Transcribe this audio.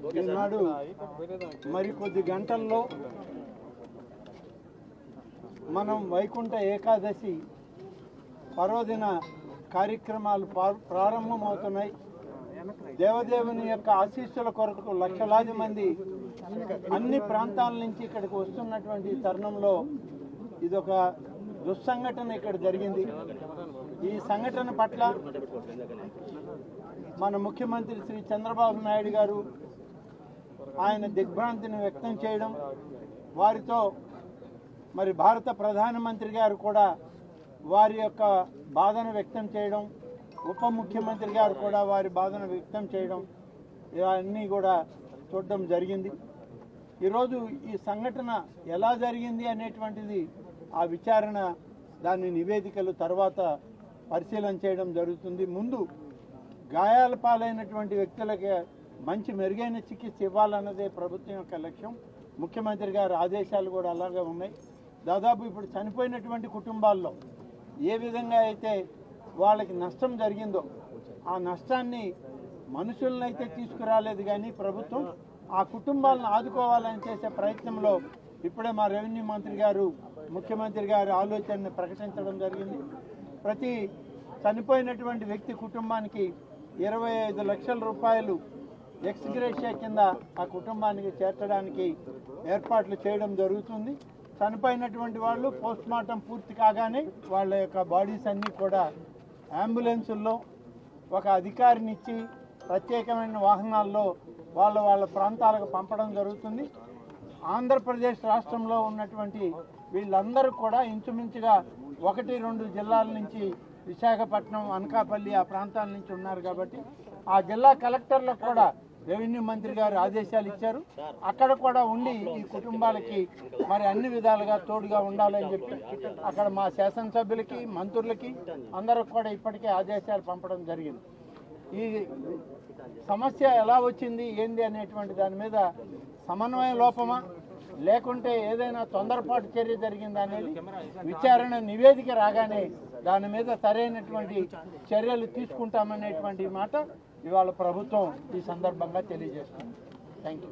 ఈనాడు మరికొద్ది గంటల్లో మనం వైకుంఠ ఏకాదశి పర్వదిన కార్యక్రమాలు ప్రారంభమవుతున్నాయి. దేవదేవుని యొక్క ఆశీస్సుల కొరకు లక్షలాది మంది అన్ని ప్రాంతాల నుంచి ఇక్కడికి వస్తున్నటువంటి తరుణంలో ఇదొక దుస్సంఘటన ఇక్కడ జరిగింది. ఈ సంఘటన పట్ల మన ముఖ్యమంత్రి శ్రీ చంద్రబాబు నాయుడు గారు ఆయన దిగ్భ్రాంతిని వ్యక్తం చేయడం, వారితో మరి భారత ప్రధానమంత్రి గారు కూడా వారి యొక్క బాధను వ్యక్తం చేయడం, ఉప ముఖ్యమంత్రి గారు కూడా వారి బాధను వ్యక్తం చేయడం, ఇవన్నీ కూడా చూడడం జరిగింది. ఈరోజు ఈ సంఘటన ఎలా జరిగింది అనేటువంటిది ఆ విచారణ, దాని నివేదికలు తర్వాత పరిశీలన చేయడం జరుగుతుంది. ముందు గాయాల పాలైనటువంటి వ్యక్తులకి మంచి మెరుగైన చికిత్స ఇవ్వాలన్నదే ప్రభుత్వం యొక్క లక్ష్యం. ముఖ్యమంత్రి గారి ఆదేశాలు కూడా అలాగే ఉన్నాయి. దాదాపు ఇప్పుడు చనిపోయినటువంటి కుటుంబాల్లో ఏ విధంగా అయితే వాళ్ళకి నష్టం జరిగిందో ఆ నష్టాన్ని మనుషులను అయితే తీసుకురాలేదు, కానీ ప్రభుత్వం ఆ కుటుంబాలను ఆదుకోవాలని చేసే ప్రయత్నంలో ఇప్పుడే మా రెవెన్యూ మంత్రి గారు ముఖ్యమంత్రి గారి ఆలోచనని ప్రకటించడం జరిగింది. ప్రతి చనిపోయినటువంటి వ్యక్తి కుటుంబానికి 25 లక్షల రూపాయలు ఎక్స్ గ్రేషియా కింద ఆ కుటుంబానికి చేర్చడానికి ఏర్పాట్లు చేయడం జరుగుతుంది. చనిపోయినటువంటి వాళ్ళు పోస్ట్ మార్టం పూర్తి కాగానే వాళ్ళ యొక్క బాడీస్ అన్నీ కూడా అంబులెన్సుల్లో ఒక అధికారిని ఇచ్చి ప్రత్యేకమైన వాహనాల్లో వాళ్ళ ప్రాంతాలకు పంపడం జరుగుతుంది. ఆంధ్రప్రదేశ్ రాష్ట్రంలో ఉన్నటువంటి వీళ్ళందరూ కూడా ఇంచుమించుగా 1-2 జిల్లాల నుంచి, విశాఖపట్నం, అనకాపల్లి ఆ ప్రాంతాల నుంచి ఉన్నారు. కాబట్టి ఆ జిల్లా కలెక్టర్లకు కూడా రెవెన్యూ మంత్రి గారు ఆదేశాలు ఇచ్చారు. అక్కడ కూడా ఉండి ఈ కుటుంబాలకి మరి అన్ని విధాలుగా తోడుగా ఉండాలని చెప్పి అక్కడ మా శాసనసభ్యులకి, మంత్రులకి అందరికి కూడా ఇప్పటికే ఆదేశాలు పంపడం జరిగింది. ఈ సమస్య ఎలా వచ్చింది ఏంది అనేటువంటి దాని మీద సమన్వయ లోపమా లేకుంటే ఏదైనా తొందరపాటు చర్య జరిగిందా అనేది విచారణ నివేదిక రాగానే దాని మీద సరైనటువంటి చర్యలు తీసుకుంటామనేటువంటి మాట ఇవాళ ప్రభుత్వం ఈ సందర్భంగా తెలియజేస్తుంది. Thank you.